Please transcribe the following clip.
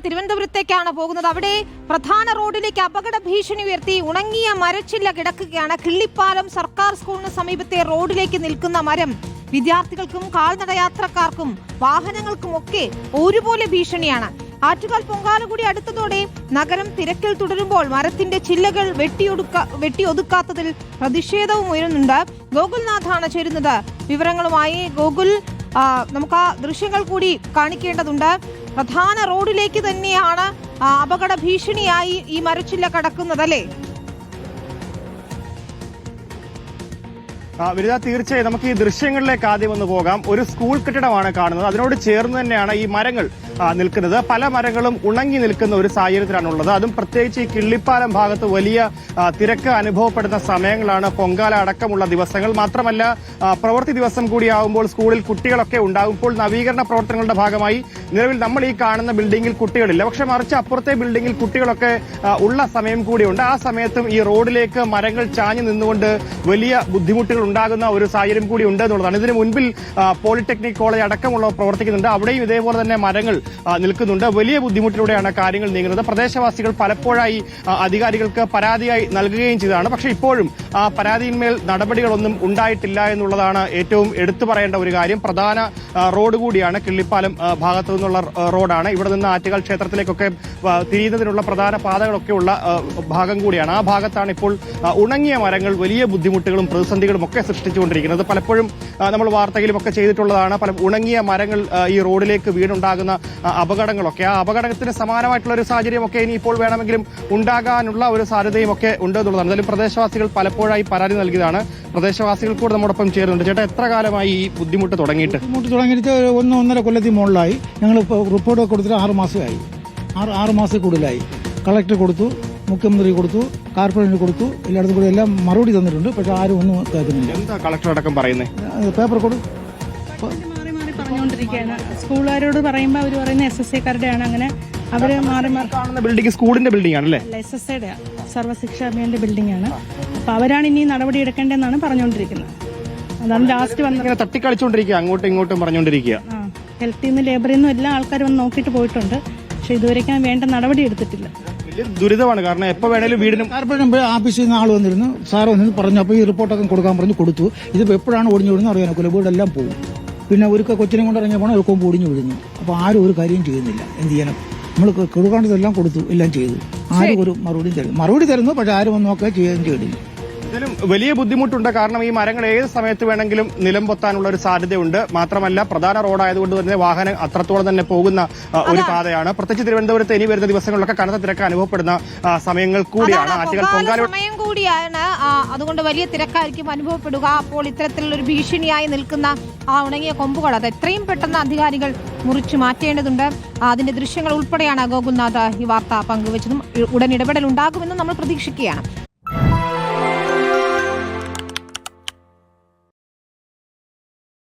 തിരുവനന്തപുരത്തേക്കാണ് പോകുന്നത്. അവിടെ പ്രധാന റോഡിലേക്ക് അപകട ഭീഷണി ഉയർത്തി ഉണങ്ങിയ മരച്ചില്ല കിടക്കുകയാണ്. കിള്ളിപ്പാലം സർക്കാർ സ്കൂളിന് സമീപത്തെ റോഡിലേക്ക് നിൽക്കുന്ന മരം വിദ്യാർത്ഥികൾക്കും കാൽനട യാത്രക്കാർക്കും വാഹനങ്ങൾക്കുമൊക്കെ ഒരുപോലെ ഭീഷണിയാണ്. ആറ്റുകാൽ പൊങ്കാലകൂടി അടുത്തതോടെ നഗരം തിരക്കിൽ തുടരുമ്പോൾ മരത്തിന്റെ ചില്ലകൾ വെട്ടിയൊതുക്കാത്തതിൽ പ്രതിഷേധവും ഉയരുന്നുണ്ട്. ഗോകുൽനാഥാണ് ചേരുന്നത് വിവരങ്ങളുമായി. ഗോകുൽ, നമുക്ക് ആ ദൃശ്യങ്ങൾ കൂടി കാണിക്കേണ്ടതുണ്ട്. പ്രധാന റോഡിലേക്ക് തന്നെയാണ് അപകട ഭീഷണിയായി ഈ മരച്ചില്ല കടക്കുന്നത്, അല്ലേ? വിനിത, തീർച്ചയായും നമുക്ക് ഈ ദൃശ്യങ്ങളിലേക്ക് ആദ്യം ഒന്ന് പോകാം. ഒരു സ്കൂൾ കെട്ടിടമാണ് കാണുന്നത്. അതിനോട് ചേർന്ന് തന്നെയാണ് ഈ മരങ്ങൾ നിൽക്കുന്നത്. പല മരങ്ങളും ഉണങ്ങി നിൽക്കുന്ന ഒരു സാഹചര്യത്തിലാണുള്ളത്. അതും പ്രത്യേകിച്ച് ഈ കിള്ളിപ്പാലം ഭാഗത്ത് വലിയ തിരക്ക് അനുഭവപ്പെടുന്ന സമയങ്ങളാണ്, പൊങ്കാല അടക്കമുള്ള ദിവസങ്ങൾ. മാത്രമല്ല പ്രവൃത്തി ദിവസം കൂടിയാവുമ്പോൾ സ്കൂളിൽ കുട്ടികളൊക്കെ ഉണ്ടാകും. ഇപ്പോൾ നവീകരണ പ്രവർത്തനങ്ങളുടെ ഭാഗമായി നിലവിൽ നമ്മൾ ഈ കാണുന്ന ബിൽഡിംഗിൽ കുട്ടികളില്ല, പക്ഷെ മറിച്ച് അപ്പുറത്തെ ബിൽഡിംഗിൽ കുട്ടികളൊക്കെ ഉള്ള സമയം കൂടിയുണ്ട്. ആ സമയത്തും ഈ റോഡിലേക്ക് മരങ്ങൾ ചാഞ്ഞു നിന്നുകൊണ്ട് വലിയ ബുദ്ധിമുട്ടുകൾ ഉണ്ടാകുന്ന ഒരു സാഹചര്യം കൂടി ഉണ്ട് എന്നുള്ളതാണ്. ഇതിന് മുൻപിൽ പോളിടെക്നിക് കോളേജ് അടക്കമുള്ളവർ പ്രവർത്തിക്കുന്നുണ്ട്. അവിടെയും ഇതേപോലെ തന്നെ മരങ്ങൾ നിൽക്കുന്നുണ്ട്. വലിയ ബുദ്ധിമുട്ടിലൂടെയാണ് കാര്യങ്ങൾ നീങ്ങുന്നത്. പ്രദേശവാസികൾ പലപ്പോഴായി അധികാരികൾക്ക് പരാതിയായി നൽകുകയും ചെയ്തതാണ്. പക്ഷേ ഇപ്പോഴും പരാതിയിന്മേൽ നടപടികളൊന്നും ഉണ്ടായിട്ടില്ല എന്നുള്ളതാണ് ഏറ്റവും എടുത്തു പറയേണ്ട ഒരു കാര്യം. പ്രധാന റോഡ് കൂടിയാണ്, കിള്ളിപ്പാലം ഭാഗത്തു നിന്നുള്ള റോഡാണ്. ഇവിടെ നിന്ന് ആറ്റുകാൽ ക്ഷേത്രത്തിലേക്കൊക്കെ തിരിയുന്നതിനുള്ള പ്രധാന പാതകളൊക്കെ ഉള്ള ഭാഗം കൂടിയാണ്. ആ ഭാഗത്താണ് ഇപ്പോൾ ഉണങ്ങിയ മരങ്ങൾ വലിയ ബുദ്ധിമുട്ടുകളും പ്രതിസന്ധികളും ഒക്കെ സൃഷ്ടിച്ചുകൊണ്ടിരിക്കുന്നത്. പലപ്പോഴും നമ്മൾ വാർത്തയിലും ഒക്കെ ചെയ്തിട്ടുള്ളതാണ്. പല ഉണങ്ങിയ മരങ്ങൾ ഈ റോഡിലേക്ക് വീണുണ്ടാകുന്ന അപകടങ്ങളൊക്കെ. ആ അപകടത്തിന് സമാനമായിട്ടുള്ള ഒരു സാഹചര്യമൊക്കെ ഇനിയിപ്പോൾ വേണമെങ്കിലും ഉണ്ടാകാനുള്ള ഒരു സാധ്യതയും ഒക്കെ ഉണ്ട് എന്നുള്ളതാണ്. എന്തായാലും പ്രദേശവാസികൾ പലപ്പോഴായി പരാതി നൽകിയതാണ്. പ്രദേശവാസികൾ കൂടെ നമ്മോടൊപ്പം ചേരുന്നുണ്ട്. ചേട്ടാ, എത്ര കാലമായി ഈ ബുദ്ധിമുട്ട് തുടങ്ങിയിട്ട്? 1.5 കൊല്ലത്തിൽ മുകളിലായി. ഞങ്ങൾ റിപ്പോർട്ട് കൊടുത്തിട്ട് 6 മാസമായി. 6 മാസം കൂടുതലായി. കളക്ടർ കൊടുത്തു, മുഖ്യമന്ത്രി കൊടുത്തു, കോർപ്പറേഷന് കൊടുത്തു, എല്ലായിടത്തും കൂടി എല്ലാം മറുപടി തന്നിട്ടുണ്ട്. പക്ഷെ ആരും ഒന്നും കേൾക്കുന്നില്ല. എന്താ കളക്ടർ അടക്കം പറയുന്നത്? പേപ്പർ കൊടു മാറി മാറി പറഞ്ഞുകൊണ്ടിരിക്കുകയാണ്. സ്കൂളുകാരോട് പറയുമ്പോൾ അവർ പറയുന്നത് SSAക്കാരുടെയാണ്. അങ്ങനെ അവര് മാറി മാറി കാണുന്ന ബിൽഡിംഗ് സ്കൂളിന്റെ ബിൽഡിംഗ് ആണല്ലേ? SSAയുടെ സർവശിക്ഷാ അഭിയാന്റെ ബിൽഡിംഗ് ആണ്. അപ്പൊ അവരാണ് ഇനി നടപടി എടുക്കേണ്ടതെന്നാണ് പറഞ്ഞുകൊണ്ടിരിക്കുന്നത്. അതാണ് ലാസ്റ്റ് വന്നത്. തട്ടിക്കളിച്ചോണ്ടിരിക്കുക, അങ്ങോട്ടും ഇങ്ങോട്ടും പറഞ്ഞുകൊണ്ടിരിക്കുക. ഹെൽത്തിൽ നിന്ന് ലേബറിൽ നിന്നും എല്ലാ ആൾക്കാരും വന്ന് നോക്കിയിട്ട് പോയിട്ടുണ്ട്. പക്ഷെ ഇതുവരെയ്ക്കും വേണ്ട നടപടി എടുത്തിട്ടില്ല. ദുരിതമാണ്. കാരണം എപ്പോ വേണേലും വീടിനും കോർപ്പറേഷൻ ഓഫീസിൽ നിന്ന് ആൾ വന്നിരുന്നു, സാറ് വന്നിരുന്നു, പറഞ്ഞു. അപ്പോൾ ഈ റിപ്പോർട്ടൊക്കെ കൊടുക്കാൻ പറഞ്ഞു, കൊടുത്തു. ഇതിപ്പോൾ എപ്പോഴാണ് ഒടിഞ്ഞു വീഴുന്നത് അറിയാനൊക്കില്ല. വീടെല്ലാം പോകും. പിന്നെ ഒരു കൊച്ചിനെ കൊണ്ട് ഇറങ്ങിയ പോകണം, ഒരു കൊമ്പ് ഒടിഞ്ഞു വീഴുന്നു. അപ്പോൾ ആരും ഒരു കാര്യം ചെയ്യുന്നില്ല. എന്ത് ചെയ്യണം? നമ്മൾ കൊടുക്കാണ്ടതെല്ലാം കൊടുത്തു, എല്ലാം ചെയ്തു. ആരും ഒരു മറുപടി തരുന്നു, പക്ഷെ ആരും ഒന്ന് നോക്കുക ചെയ്യാൻ ചെയ്തില്ല. ഇതിലും വലിയ ബുദ്ധിമുട്ടുണ്ട്. കാരണം ഈ മരങ്ങൾ ഏത് സമയത്ത് വേണമെങ്കിലും നിലംപൊത്താനുള്ള ഒരു സാധ്യതയുണ്ട്. മാത്രമല്ല പ്രധാന റോഡായതുകൊണ്ട് തന്നെ വാഹനം അത്രത്തോളം തന്നെ പോകുന്ന ഒരു പാതയാണ്. പ്രത്യേകിച്ച് തിരുവനന്തപുരത്ത് ഇനി വരുന്ന ദിവസങ്ങളിലൊക്കെ കനത്ത തിരക്ക് അനുഭവപ്പെടുന്ന സമയങ്ങൾ കൂടിയാണ്. ആറ്റുകാൽ സമയം കൂടിയാണ്. അതുകൊണ്ട് വലിയ തിരക്കായിരിക്കും അനുഭവപ്പെടുക. അപ്പോൾ ഇത്തരത്തിലുള്ള ഒരു ഭീഷണിയായി നിൽക്കുന്ന ആ ഉണങ്ങിയ കൊമ്പുകൾ അത് എത്രയും പെട്ടെന്ന് അധികാരികൾ മുറിച്ചു മാറ്റേണ്ടതുണ്ട്. അതിന്റെ ദൃശ്യങ്ങൾ ഉൾപ്പെടെയാണ് ഗോകുൽനാഥ് ഈ വാർത്ത പങ്കുവച്ചതും. ഉടൻ ഇടപെടൽ ഉണ്ടാകുമെന്നും നമ്മൾ പ്രതീക്ഷിക്കുകയാണ്.